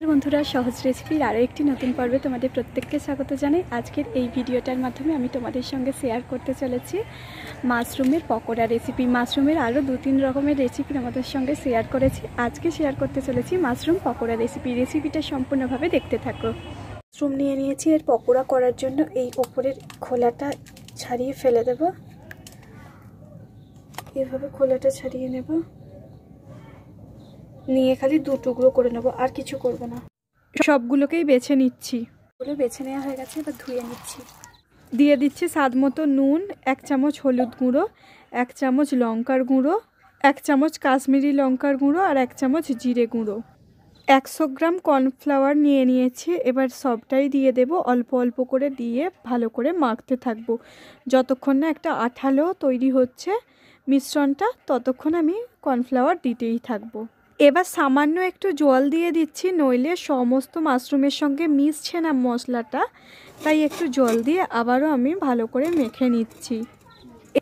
বন্ধুরা, সহজ রেসিপির আরও একটি নতুন পর্বে তোমাদের প্রত্যেককে স্বাগত জানাই। আজকের এই ভিডিওটার মাধ্যমে আমি তোমাদের সঙ্গে শেয়ার করতে চলেছি মাশরুমের পকোড়া রেসিপি। মাশরুমের আরও 2-3 রকমের রেসিপি তোমাদের সঙ্গে শেয়ার করেছি, আজকে শেয়ার করতে চলেছি মাশরুম পকোড়া রেসিপি। রেসিপিটা সম্পূর্ণভাবে দেখতে থাকো। মাশরুম নিয়ে নিয়েছি, এর পকোড়া করার জন্য এই ওপরের খোলাটা ছাড়িয়ে ফেলে দেব। এভাবে খোলাটা ছাড়িয়ে নেব, নিয়ে খালি 2 টুকরো করে নেব, আর কিছু করব না। সবগুলোকেই বেছে নিচ্ছি। ওগুলো বেছে নেওয়া হয়ে গেছে, এবার ধুয়ে নিচ্ছি। দিয়ে দিচ্ছি স্বাদ মতো নুন, 1 চামচ হলুদ গুঁড়ো, 1 চামচ লঙ্কার গুঁড়ো, 1 চামচ কাশ্মীরি লঙ্কার গুঁড়ো আর 1 চামচ জিরে গুঁড়ো। 100 গ্রাম কর্নফ্লাওয়ার নিয়ে নিয়েছি। এবার সবটাই দিয়ে দেব, অল্প অল্প করে দিয়ে ভালো করে মাখতে থাকবো যতক্ষণ না একটা আঠালো তৈরি হচ্ছে মিশ্রণটা, ততক্ষণ আমি কর্নফ্লাওয়ার দিতেই থাকবো। এবার সামান্য একটু জল দিয়ে দিচ্ছি, নইলে সমস্ত মাশরুমের সঙ্গে মিশছে না মশলাটা, তাই একটু জল দিয়ে আবারও আমি ভালো করে মেখে নিচ্ছি।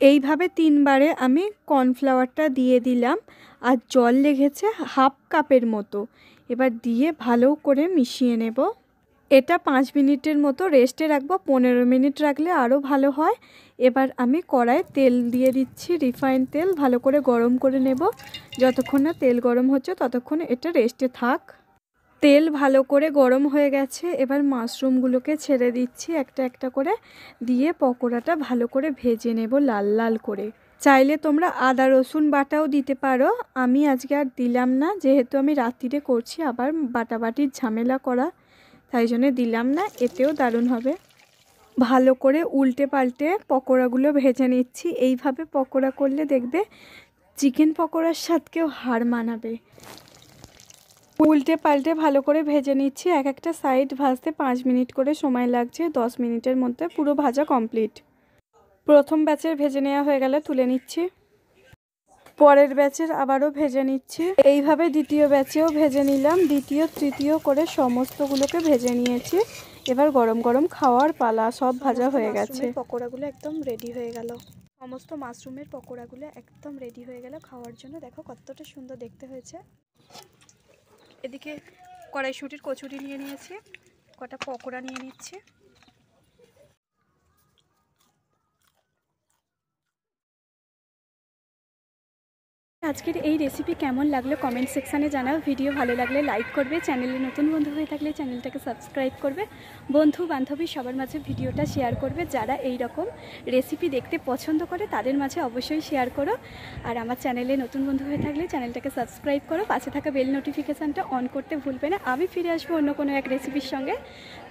এইভাবে 3 বারে আমি কর্নফ্লাওয়ারটা দিয়ে দিলাম, আর জল লেগেছে 1/2 কাপের মতো। এবার দিয়ে ভালো করে মিশিয়ে নেব। এটা 5 মিনিটের মতো রেস্টে রাখবো, 15 মিনিট রাখলে আরও ভালো হয়। এবার আমি কড়াইয়ে তেল দিয়ে দিচ্ছি, রিফাইন তেল, ভালো করে গরম করে নেব। যতক্ষণ না তেল গরম হচ্ছে ততক্ষণ এটা রেস্টে থাক। তেল ভালো করে গরম হয়ে গেছে, এবার মাশরুমগুলোকে ছেড়ে দিচ্ছি একটা একটা করে, দিয়ে পকোড়াটা ভালো করে ভেজে নেব লাল লাল করে। চাইলে তোমরা আদা রসুন বাটাও দিতে পারো, আমি আজকে আর দিলাম না, যেহেতু আমি রাত্রিরে করছি, আবার বাটাবাটির ঝামেলা করা, তাই জন্য দিলাম না। এতেও দারুণ হবে। ভালো করে উল্টে পাল্টে পকোড়াগুলো ভেজে নিচ্ছি। এইভাবে পকোড়া করলে দেখবে চিকেন পকোড়ার স্বাদকেও হার মানাবে। উল্টে পাল্টে ভালো করে ভেজে নিচ্ছি। এক একটা সাইড ভাজতে 5 মিনিট করে সময় লাগছে, 10 মিনিটের মধ্যে পুরো ভাজা কমপ্লিট। প্রথম ব্যাচের ভেজে নেওয়া হয়ে গেলে তুলে নিচ্ছি, পরের ব্যাচের আবারও ভেজে নিচ্ছি। এইভাবে দ্বিতীয় ব্যাচেও ভেজে নিলাম, দ্বিতীয় তৃতীয় করে সমস্তগুলোকে ভেজে নিয়েছি। এবার গরম গরম খাওয়ার পালা। সব ভাজা হয়ে গেছে, পকোড়াগুলো একদম রেডি হয়ে গেল। সমস্ত মাশরুমের পকোড়াগুলো একদম রেডি হয়ে গেল খাওয়ার জন্য। দেখো কতটা সুন্দর দেখতে হয়েছে। এদিকে কড়াইশুঁটির কচুরি নিয়ে নিয়েছি, কটা পকোড়া নিয়ে নিচ্ছি। আজকের এই রেসিপি কেমন লাগলো কমেন্ট সেকশানে জানাও। ভিডিও ভালো লাগলে লাইক করবে, চ্যানেলে নতুন বন্ধু হয়ে থাকলে চ্যানেলটাকে সাবস্ক্রাইব করবে, বন্ধু বান্ধবী সবার মাঝে ভিডিওটা শেয়ার করবে। যারা এই রকম রেসিপি দেখতে পছন্দ করে তাদের মাঝে অবশ্যই শেয়ার করো। আর আমার চ্যানেলে নতুন বন্ধু হয়ে থাকলে চ্যানেলটাকে সাবস্ক্রাইব করো, পাশে থাকা বেল নোটিফিকেশানটা অন করতে ভুলবে না। আমি ফিরে আসবো অন্য কোনো এক রেসিপির সঙ্গে।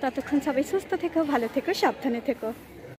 ততক্ষণ সবাই সুস্থ থেকো, ভালো থেকো, সাবধানে থেকো।